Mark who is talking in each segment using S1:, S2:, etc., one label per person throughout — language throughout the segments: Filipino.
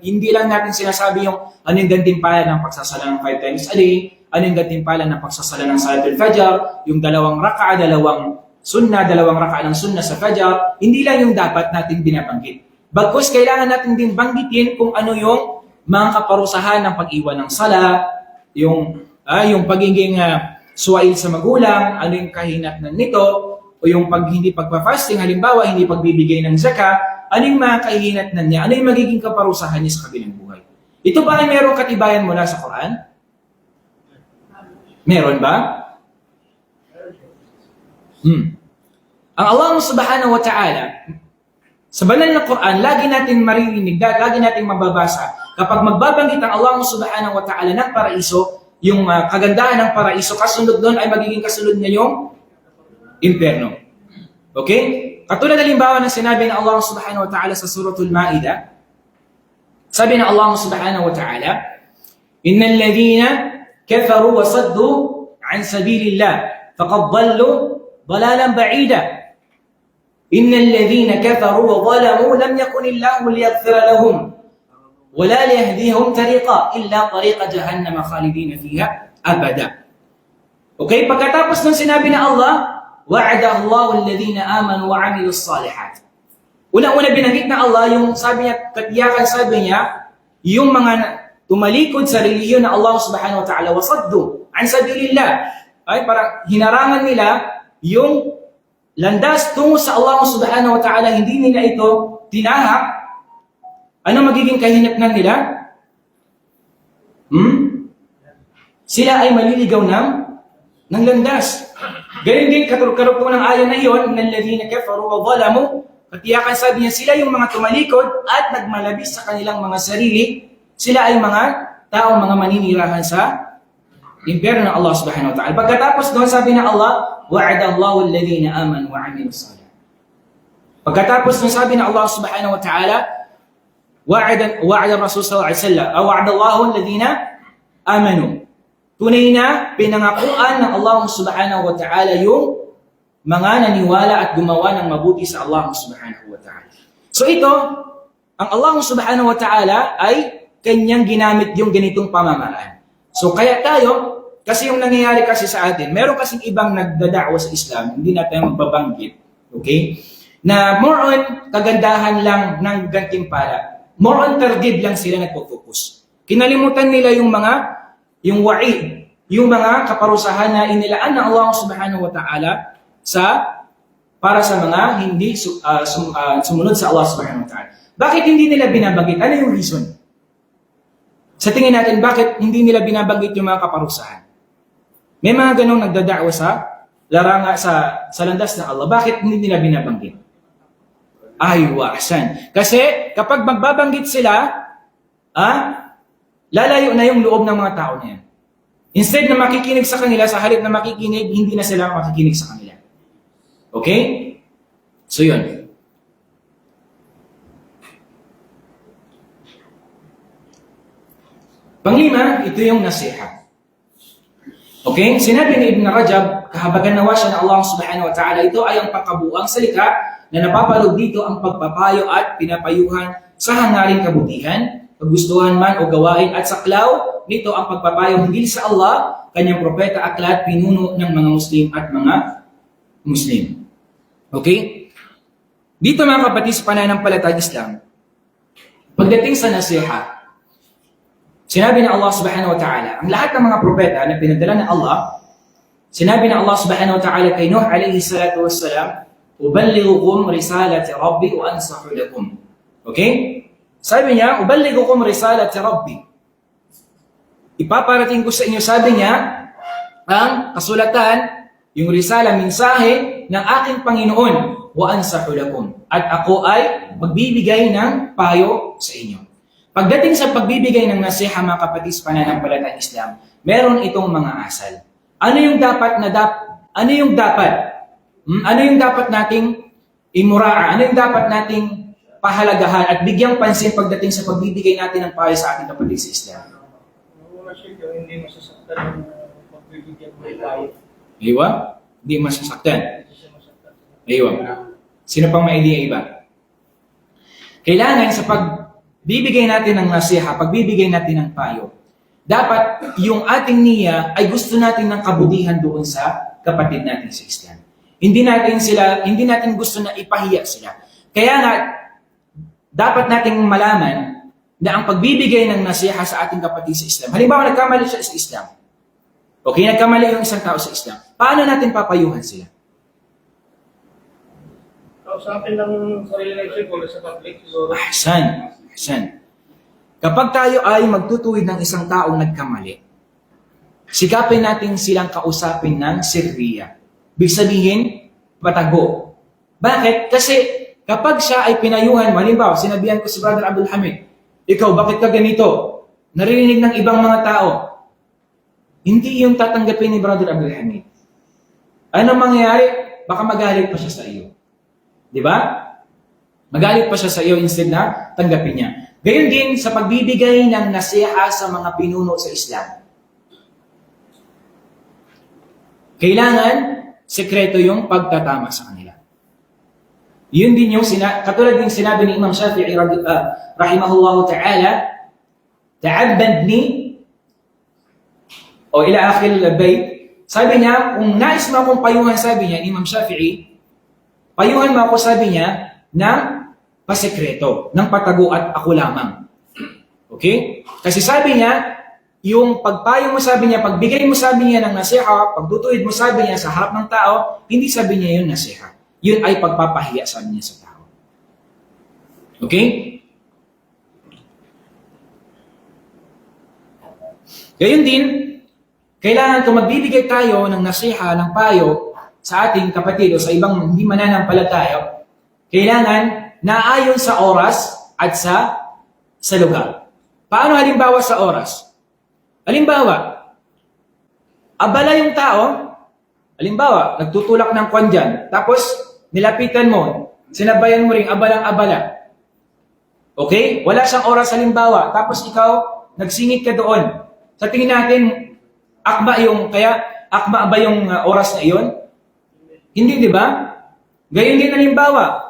S1: Hindi lang natin sinasabi yung ano yung gantimpala ng pagsasala ng 5 times a day, ano yung gantimpala ng pagsasala ng Salatul Fajr, yung 2 raka'a, 2 raka'a ng sunnah sa Fajr. Hindi lang yung dapat natin binabanggit. Bagkus kailangan natin din banggitin kung ano yung mga kaparusahan ng pag-iwan ng sala, yung pagiging suwail sa magulang, ano yung kahinatnan nito, o yung hindi pagpa-fasting, halimbawa, hindi pagbibigay ng zakah, ano yung mga kahinatnan niya, ano yung magiging kaparusahan niya sa kabilang buhay. Ito ba ay merong katibayan mula sa Quran? Meron ba? Ang Allah subhanahu wa ta'ala, sa banal na Quran, lagi natin maririnig, lagi natin mababasa, kapag magbabanggit ang Allah subhanahu wa ta'ala ng paraiso, yung kagandahan ng paraiso, kasunod doon ay magiging kasunod na yung impyerno. Okay? Katulad halimbawa ng sinabi ng Allah subhanahu wa ta'ala sa suratul Ma'idah, sabi ng Allah subhanahu wa ta'ala, Innal ladhina kafaru wa saddu an sabilillah, faqad dhallu dhalalan ba'ida. Innal ladhina kafaru wa zalamu lam yakun illahu liyaghfira lahum ولا ليهديهم طريقا إلا طريق جهنم خالدين فيها أبدا. Okay, pagkatapos ng sinabi na Allah, wa'ada Allahu alladhina amanu wa 'amilus salihat. Una-una binanggit na Allah yung sabi niya, katiyakan sabi niya, yung mga tumalikod sa relihiyon na Allah subhanahu wa ta'ala wasaddu an sabilillah. Ay para hinarangan nila yung landas tungo sa Allah subhanahu wa ta'ala, hindi nila ito tinahak. Ano magiging kahinatnan nila? Sila ay maliligaw ng landas. Ganyan din, katurkarot po ng ayan na yun, nalladhina kafaru wa zalamu, katiyakan sabi niya, sila yung mga tumalikod at nagmalabis sa kanilang mga sarili, sila ay mga taong mga maninirahan sa impyerno ng Allah subhanahu wa ta'ala. Pagkatapos doon sabi na Allah, wa'ada Allahu alladhina amanu wa 'amilus salihat. Pagkatapos doon sabi na Allah subhanahu wa ta'ala, وعد الرسول صلى الله عليه وسلم أو وعد الله الذين آمنوا. Tunay na pinangakuan ng Allah subhanahu wa ta'ala yung mga naniwala at gumawa ng mabuti sa Allah subhanahu wa ta'ala. So ito, ang Allah subhanahu wa ta'ala ay kanyang ginamit yung ganitong pamamaraan. So kaya tayo, kasi yung nangyayari kasi sa atin, meron kasing ibang nagdadakwa sa Islam, hindi natin magbabanggit, okay? Na more on kagandahan lang ng gantimpala. More on targib lang sila nagpo-focus. Kinalimutan nila yung wa'id, yung mga kaparusahan na inilaan ng Allah subhanahu wa ta'ala para sa mga hindi sumunod sa Allah subhanahu wa ta'ala. Bakit hindi nila binabanggit? Ano yung reason? Sa tingin natin, bakit hindi nila binabanggit yung mga kaparusahan? May mga ganong nagdadakwa sa laranga sa landas ng Allah. Bakit hindi nila binabanggit? Ay, wasan. Kasi kapag magbabanggit sila, lalayo na yung loob ng mga tao na yan. Instead na makikinig sa kanila, sa halip na makikinig, hindi na sila makikinig sa kanila. Okay? So yun. Panglima, ito yung nasiha. Okay? Sinabi ni Ibn Rajab, kahabagan nawa siya ng Allah subhanahu wa ta'ala, ito ay ang pangkabuang salita na napapalog dito ang pagpapayo at pinapayuhan sa hangaring kabutihan, paggustuhan man o gawain at saklaw nito ang pagpapayo hindi sa Allah, kanyang propeta, aklat, pinuno ng mga Muslim at mga Muslim. Okay? Dito mga kapatid sa pananampalatayang Islam, pagdating sa nasiha, sinabi ng Allah subhanahu wa ta'ala, ang lahat ng mga propeta na pinadala ng Allah, sinabi ng Allah subhanahu wa ta'ala kay Nuh alayhi salatu wassalam, uballighukum risalati rabbi wa ansahu lakum. Okay? Sabi niya, uballighukum risalati rabbi. Ipaparating ko sa inyo, sabi niya, ang kasulatan, yung risala, mensahe ng aking Panginoon, wa ansahu lakum. At ako ay magbibigay ng payo sa inyo. Pagdating sa pagbibigay ng nasiha, mga kapatid sa pananampalatayang Islam, meron itong mga asal. Ano yung dapat nating imura'a? Ano yung dapat nating pahalagahan at bigyang pansin pagdating sa pagbibigay natin ng payo sa ating kapatid sa Islam?
S2: Hindi masasaktan yung pagbibigyan mo ng payo.
S1: Iwa? Hindi masasaktan. Iwa. Sino pang may idea iba? Kailangan sa bibigay natin ng nasiha, pagbibigay natin ng payo, dapat yung ating niya ay gusto natin ng kabutihan doon sa kapatid natin sa Islam. Hindi natin gusto na ipahiya sila. Kaya nga, dapat nating malaman na ang pagbibigay ng nasiha sa ating kapatid sa Islam, halimbawa nagkamali siya sa Islam, okay, nagkamali yung isang tao sa Islam, paano natin papayuhan sila?
S2: Kausapin ng sarili ng isip, wala sa public siguro.
S1: Ahsan. Kapag tayo ay magtutuwid ng isang taong nagkamali, sikapin natin silang kausapin ng sirriya. Ibig sabihin, patago. Bakit? Kasi kapag siya ay pinayuhan, halimbawa, sinabihan ko si Brother Abdul Hamid, ikaw, bakit ka ganito? Naririnig ng ibang mga tao. Hindi yung tatanggapin ni Brother Abdul Hamid. Ano mangyayari? Baka magalit pa siya sa iyo. Di ba? Magalit pa siya sa iyo instead na tanggapin niya. Gayon din sa pagbibigay ng nasiha sa mga pinuno sa Islam. Kailangan sekreto yung pagtatama sa kanila. Yun din yung katulad din sinabi ni Imam Shafi'i rahimahullahu ta'ala, ta'abbadni o ila akhir al-bayt. Sabi niya, kung nais mo akong payuhan, sabi niya, Imam Shafi'i, payuhan mo ako, sabi niya, ng pasekreto, ng patago at ako lamang. Okay? Kasi sabi niya, yung pagpayo mo, sabi niya, pagbigay mo, sabi niya, ng nasiha, pagtutuid mo, sabi niya, sa harap ng tao, hindi sabi niya yun nasiha. Yun ay pagpapahiya, sabi niya sa tao. Okay? Gayon din, kailangan kung magbibigay tayo ng nasiha, ng payo sa ating kapatid o sa ibang hindi mananampalataya, kailangan naayon sa oras at sa lugar. Paano halimbawa sa oras? Halimbawa, abala yung tao, halimbawa, nagtutulak ng kwan dyan, tapos nilapitan mo, sinabayan mo rin abalang-abala. Okay? Wala siyang oras halimbawa, tapos ikaw, nagsingit ka doon. Sa tingin natin, akma ba yung oras na iyon? Hindi, di ba? Gayon din halimbawa,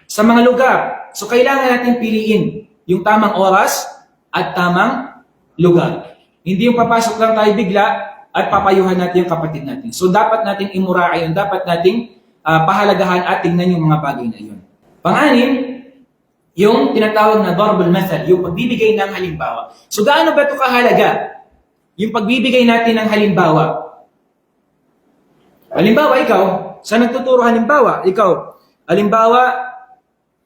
S1: sa mga lugar. So, kailangan natin piliin yung tamang oras at tamang lugar. Hindi yung papasok lang tayo bigla at papayuhan natin yung kapatid natin. So, dapat nating imuraay yun. Dapat nating pahalagahan at tingnan yung mga bagay na yun. Pang-anim, yung tinatawag na darbul mathal, yung pagbibigay ng halimbawa. So, gaano ba ito kahalaga? Yung pagbibigay natin ng halimbawa. Halimbawa, ikaw, sa nagtuturo halimbawa,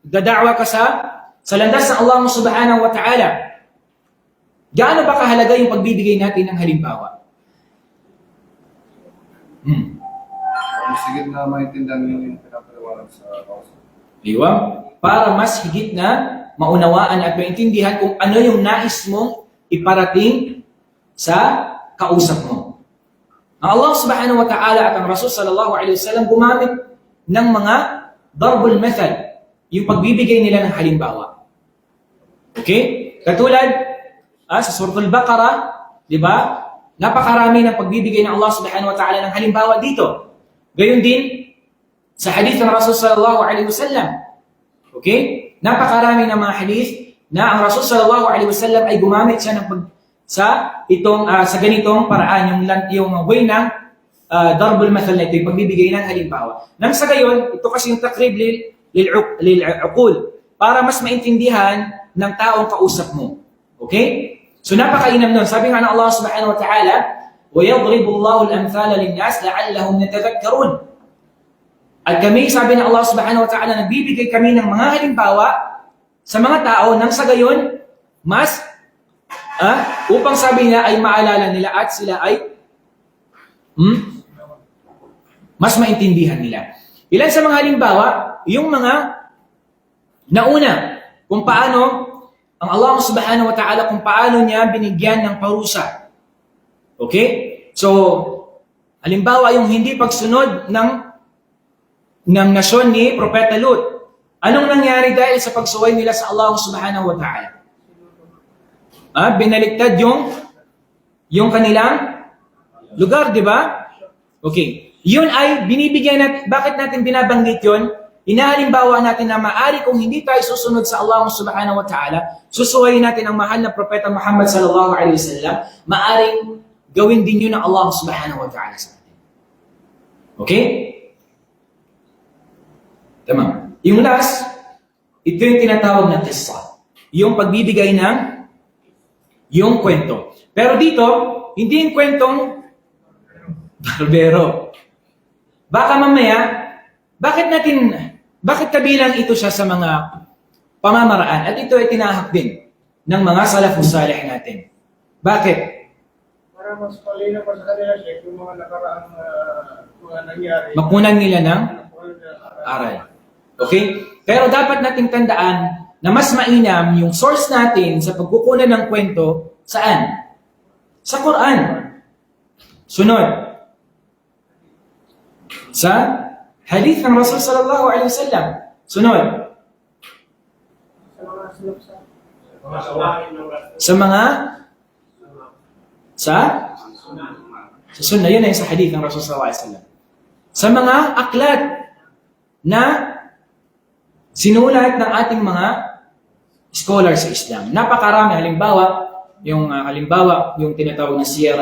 S1: dada'wa ka sa landas ng Allah subhanahu wa ta'ala. Gaano ba kahalaga yung pagbibigay natin ng halimbawa?
S3: Mas higit na maintindihan yung pinapaliwanag sa kausap.
S1: Diba? Para mas higit na maunawaan at maintindihan kung ano yung nais mong iparating sa kausap mo. Ang Allah subhanahu wa ta'ala at ang Rasul sallallahu alaihi wasallam gumamit ng mga darbul mathal, yung pagbibigay nila ng halimbawa. Okay? Katulad, sa Suratul Baqarah, di ba? Napakarami ng pagbibigay ng Allah subhanahu wa ta'ala ng halimbawa dito. Gayon din, sa hadith ng Rasul sallallahu alaihi wasallam. Okay? Napakarami ng mga hadith na ang Rasul sallallahu alaihi wasallam ay gumamit siya sa ganitong paraan, yung way ng darbul mathal na ito, yung pagbibigay ng halimbawa. Nang sa gayon, ito kasi yung takrib lil'uqul, para mas maintindihan ng taong kausap mo. Okay? So napakainam nun. Sabi nga ng Allah subhanahu wa ta'ala, وَيَضْرِبُ اللَّهُ الْأَمْثَالَ لِلنَّاسِ لَعَلَّهُمْ يَتَذَكَّرُونَ. At kami, sabi ng Allah subhanahu wa ta'ala, nagbibigay kami ng mga halimbawa sa mga tao nang sa gayon, mas upang sabi niya ay maalala nila at sila ay mas maintindihan nila. Ilan sa mga halimbawa, yung mga nauna, kung paano ang Allah subhanahu wa ta'ala, kung paano niya binigyan ng parusa. Okay? So, halimbawa yung hindi pagsunod ng nasyon ni Propeta Lut. Anong nangyari dahil sa pagsuway nila sa Allah subhanahu wa ta'ala? Binaliktad yung kanilang lugar, di ba? Okay. Yun ay binibigyan natin, bakit natin binabanggit yun? inahalimbawa natin na maari kung hindi tayo susunod sa Allah subhanahu wa ta'ala, susuwayin natin ang mahal na propeta Muhammad sallallahu alaihi wasallam, maaring gawin din yun ng Allah subhanahu wa ta'ala sa atin. Okay? Tama. Yung last, ito yung tinatawag na qissa. Yung pagbibigay ng yung kwento. Pero dito, hindi yung kwentong barbero. Baka mamaya, bakit kabilang ito siya sa mga pamamaraan? At ito ay tinahak din ng mga salafus salih natin. Bakit?
S2: Para mas palinaw pa sa kanila, Sheikh, yung mga nakaraang mga nangyari.
S1: Makunan nila ng aral. Okay? Pero dapat nating tandaan na mas mainam yung source natin sa pagkukunan ng kwento, saan? Sa Quran. Sunod. Sa hadith ng Rasul sallallahu alaihi wasallam. Sunod. Sa mga sa sunnah, yun ay sa hadith ng Rasul sallallahu alaihi wasallam. Sa mga aklat na sinulat ng ating mga scholar sa Islam. Napakarami. Halimbawa, yung tinatawag na Siyar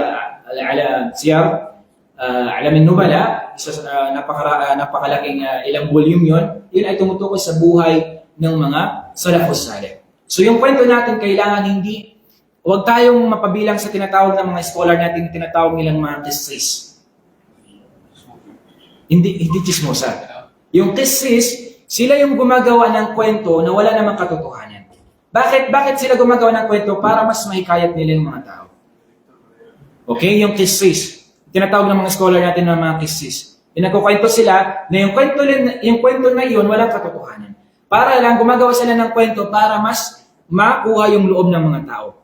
S1: Alamin Nubala, isa sa napakalaking ilang volume yun. Yun ay tumutukoy sa buhay ng mga salafus salih. So yung kwento natin, kailangan huwag tayong mapabilang sa tinatawag ng mga scholar natin, tinatawag nilang mga qissis. Hindi chismosa. Yung qissis, sila yung gumagawa ng kwento na wala namang katotohanan. Bakit sila gumagawa ng kwento? Para mas mahikayat nila yung mga tao. Okay? Yung qissis. Tinatawag ng mga scholar natin ng mga qissis. Nagkukwento sila na yung kwento na yun walang katotohanan. Para lang gumagawa sila ng kwento para mas makuha yung loob ng mga tao.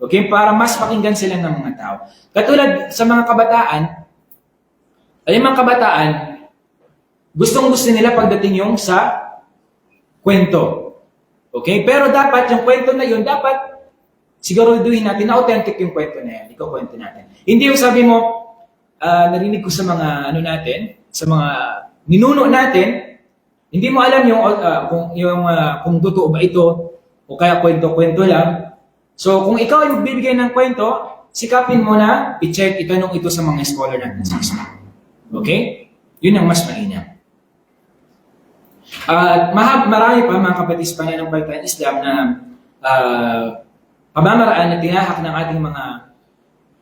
S1: Okay? Para mas pakinggan sila ng mga tao. Katulad sa mga kabataan, gustong-gusto nila pagdating yung sa kwento. Okay? Pero dapat yung kwento na yun, dapat siguraduhin natin na authentic yung kwento na yan. Ikaw kwento natin. Hindi yung sabi mo, narinig ko sa mga sa mga ninuno natin, hindi mo alam kung totoo ba ito o kaya kwento-kwento lang. So kung ikaw ay magbibigay ng kwento, sikapin mo na i-check, itanong ito sa mga scholar natin sa Islam. Okay? Yun ang mas mainam. Marami pa mga kapatid ng Palitan Islam na pamamaraan na tinahak ng ating mga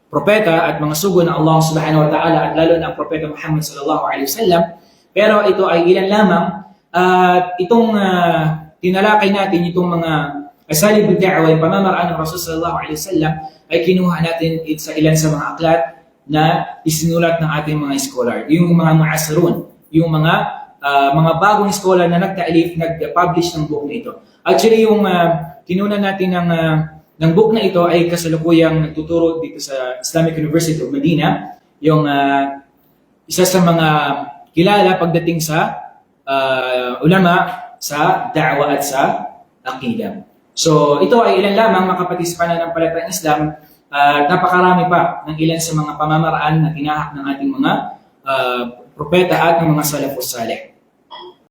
S1: propeta at mga sugo ng Allah subhanahu wa ta'ala at lalo na ang propeta Muhammad sallallahu alaihi wasallam. Pero ito ay ilan lamang at itong tinalakay natin itong mga asalib ad-da'wa, yung pamamaraan ng Rasul sallallahu alaihi wasallam ay kinuha natin sa ilan sa mga aklat na isinulat ng ating mga scholar. Yung mga mu'asirun, yung mga bagong scholar na nag-publish ng book na ito. Actually, yung kinunan natin ng book na ito ay kasalukuyang nagtuturo dito sa Islamic University of Medina, yung isa sa mga kilala pagdating sa ulama sa da'wa at sa aqida. So, ito ay ilan lamang mga kapatid ng Palitan Islam at napakarami pa ng ilan sa mga pamamaraan na tinahak ng ating mga propeta at ng mga salafus salih.